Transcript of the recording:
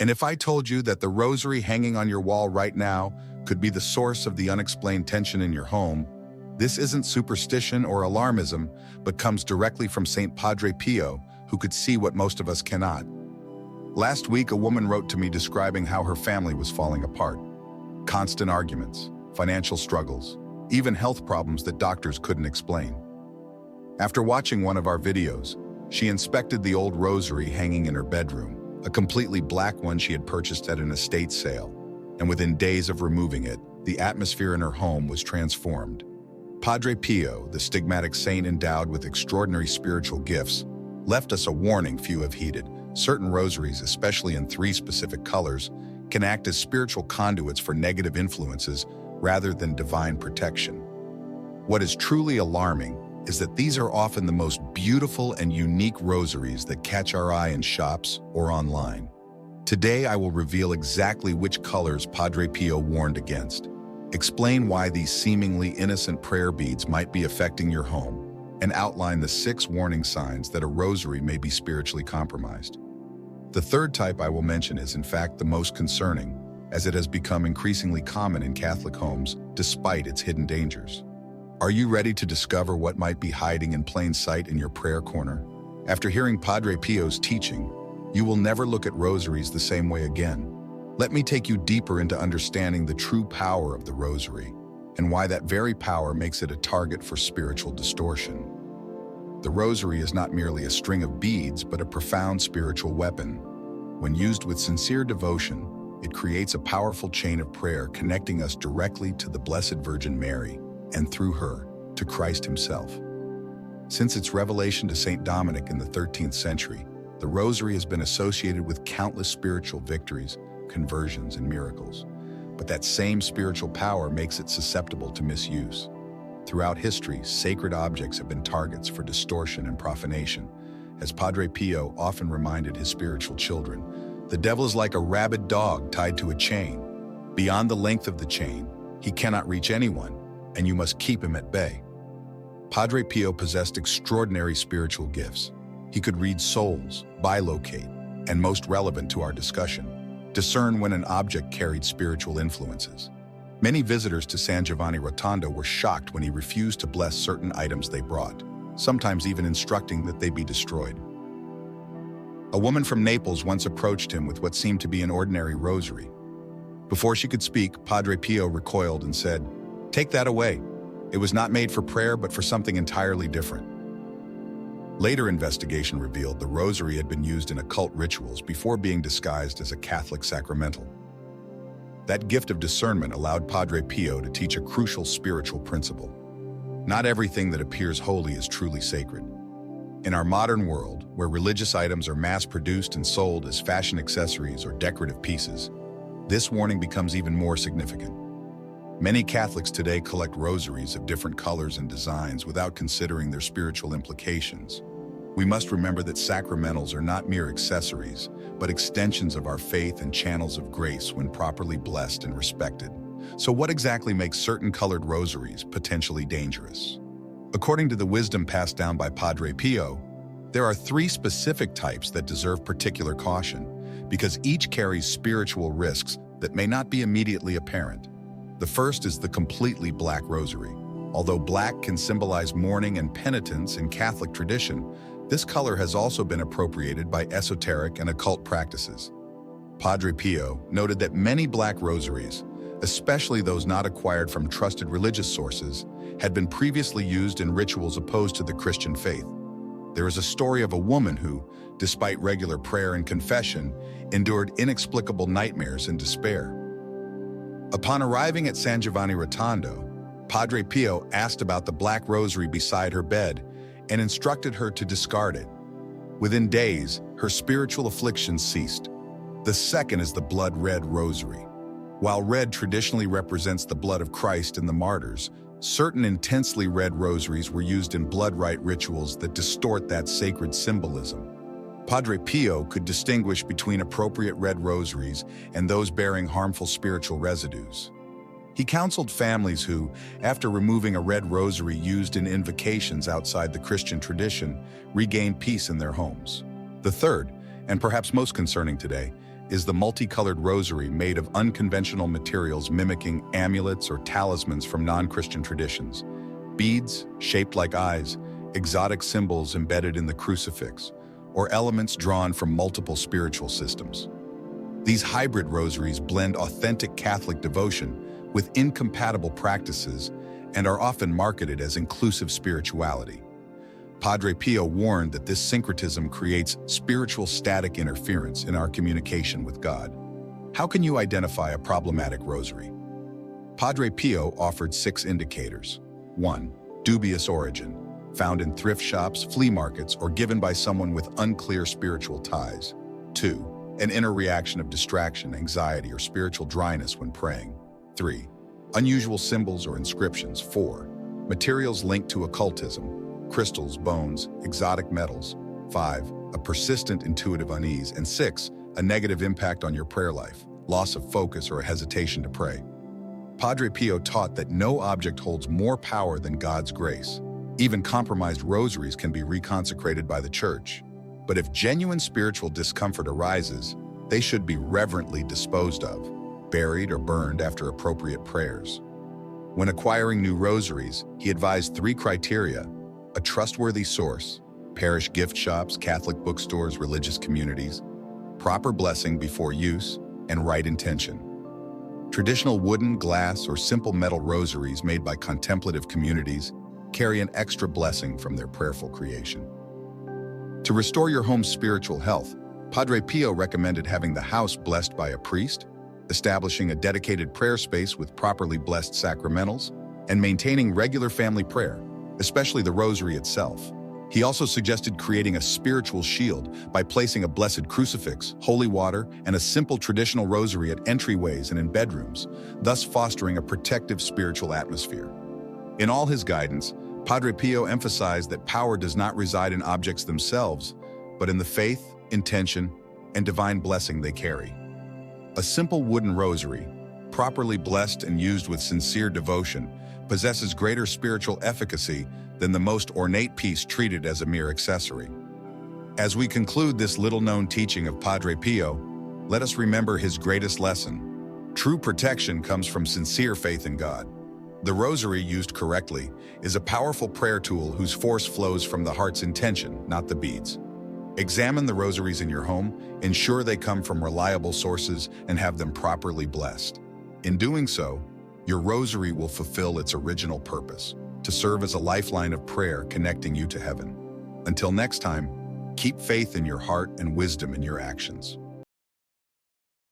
And if I told you that the rosary hanging on your wall right now could be the source of the unexplained tension in your home, this isn't superstition or alarmism, but comes directly from Saint Padre Pio, who could see what most of us cannot. Last week, a woman wrote to me describing how her family was falling apart. Constant arguments, financial struggles, even health problems that doctors couldn't explain. After watching one of our videos, she inspected the old rosary hanging in her bedroom, a completely black one she had purchased at an estate sale, and within days of removing it, the atmosphere in her home was transformed. Padre Pio, the stigmatic saint endowed with extraordinary spiritual gifts, left us a warning few have heeded. Certain rosaries, especially in 3 specific colors, can act as spiritual conduits for negative influences rather than divine protection. What is truly alarming is that these are often the most beautiful and unique rosaries that catch our eye in shops or online. Today, I will reveal exactly which colors Padre Pio warned against, explain why these seemingly innocent prayer beads might be affecting your home, and outline the 6 warning signs that a rosary may be spiritually compromised. The third type I will mention is in fact the most concerning, as it has become increasingly common in Catholic homes despite its hidden dangers. Are you ready to discover what might be hiding in plain sight in your prayer corner? After hearing Padre Pio's teaching, you will never look at rosaries the same way again. Let me take you deeper into understanding the true power of the rosary and why that very power makes it a target for spiritual distortion. The rosary is not merely a string of beads, but a profound spiritual weapon. When used with sincere devotion, it creates a powerful chain of prayer connecting us directly to the Blessed Virgin Mary, and through her, to Christ himself. Since its revelation to Saint Dominic in the 13th century, the rosary has been associated with countless spiritual victories, conversions, and miracles. But that same spiritual power makes it susceptible to misuse. Throughout history, sacred objects have been targets for distortion and profanation. As Padre Pio often reminded his spiritual children, the devil is like a rabid dog tied to a chain. Beyond the length of the chain, he cannot reach anyone, and you must keep him at bay. Padre Pio possessed extraordinary spiritual gifts. He could read souls, bilocate, and most relevant to our discussion, discern when an object carried spiritual influences. Many visitors to San Giovanni Rotondo were shocked when he refused to bless certain items they brought, sometimes even instructing that they be destroyed. A woman from Naples once approached him with what seemed to be an ordinary rosary. Before she could speak, Padre Pio recoiled and said, "Take that away. It was not made for prayer, but for something entirely different." Later investigation revealed the rosary had been used in occult rituals before being disguised as a Catholic sacramental. That gift of discernment allowed Padre Pio to teach a crucial spiritual principle. Not everything that appears holy is truly sacred. In our modern world, where religious items are mass-produced and sold as fashion accessories or decorative pieces, this warning becomes even more significant. Many Catholics today collect rosaries of different colors and designs without considering their spiritual implications. We must remember that sacramentals are not mere accessories, but extensions of our faith and channels of grace when properly blessed and respected. So what exactly makes certain colored rosaries potentially dangerous? According to the wisdom passed down by Padre Pio, there are 3 specific types that deserve particular caution, because each carries spiritual risks that may not be immediately apparent. The first is the completely black rosary. Although black can symbolize mourning and penitence in Catholic tradition, this color has also been appropriated by esoteric and occult practices. Padre Pio noted that many black rosaries, especially those not acquired from trusted religious sources, had been previously used in rituals opposed to the Christian faith. There is a story of a woman who, despite regular prayer and confession, endured inexplicable nightmares and despair. Upon arriving at San Giovanni Rotondo, Padre Pio asked about the black rosary beside her bed and instructed her to discard it. Within days, her spiritual afflictions ceased. The second is the blood-red rosary. While red traditionally represents the blood of Christ and the martyrs, certain intensely red rosaries were used in blood rite rituals that distort that sacred symbolism. Padre Pio could distinguish between appropriate red rosaries and those bearing harmful spiritual residues. He counseled families who, after removing a red rosary used in invocations outside the Christian tradition, regained peace in their homes. The third, and perhaps most concerning today, is the multicolored rosary made of unconventional materials mimicking amulets or talismans from non-Christian traditions. Beads, shaped like eyes, exotic symbols embedded in the crucifix, or elements drawn from multiple spiritual systems. These hybrid rosaries blend authentic Catholic devotion with incompatible practices and are often marketed as inclusive spirituality. Padre Pio warned that this syncretism creates spiritual static interference in our communication with God. How can you identify a problematic rosary? Padre Pio offered 6 indicators. 1. Dubious origin, found in thrift shops, flea markets, or given by someone with unclear spiritual ties. 2. An inner reaction of distraction, anxiety, or spiritual dryness when praying. 3. Unusual symbols or inscriptions. 4. Materials linked to occultism, crystals, bones, exotic metals. 5. A persistent intuitive unease. And 6. A negative impact on your prayer life, loss of focus, or a hesitation to pray. Padre Pio taught that no object holds more power than God's grace. Even compromised rosaries can be reconsecrated by the Church. But if genuine spiritual discomfort arises, they should be reverently disposed of, buried or burned after appropriate prayers. When acquiring new rosaries, he advised 3 criteria: a trustworthy source, parish gift shops, Catholic bookstores, religious communities, proper blessing before use, and right intention. Traditional wooden, glass, or simple metal rosaries made by contemplative communities carry an extra blessing from their prayerful creation. To restore your home's spiritual health, Padre Pio recommended having the house blessed by a priest, establishing a dedicated prayer space with properly blessed sacramentals, and maintaining regular family prayer, especially the rosary itself. He also suggested creating a spiritual shield by placing a blessed crucifix, holy water, and a simple traditional rosary at entryways and in bedrooms, thus fostering a protective spiritual atmosphere. In all his guidance, Padre Pio emphasized that power does not reside in objects themselves, but in the faith, intention, and divine blessing they carry. A simple wooden rosary, properly blessed and used with sincere devotion, possesses greater spiritual efficacy than the most ornate piece treated as a mere accessory. As we conclude this little-known teaching of Padre Pio, let us remember his greatest lesson. True protection comes from sincere faith in God. The rosary, used correctly, is a powerful prayer tool whose force flows from the heart's intention, not the beads. Examine the rosaries in your home, ensure they come from reliable sources, and have them properly blessed. In doing so, your rosary will fulfill its original purpose, to serve as a lifeline of prayer connecting you to heaven. Until next time, keep faith in your heart and wisdom in your actions.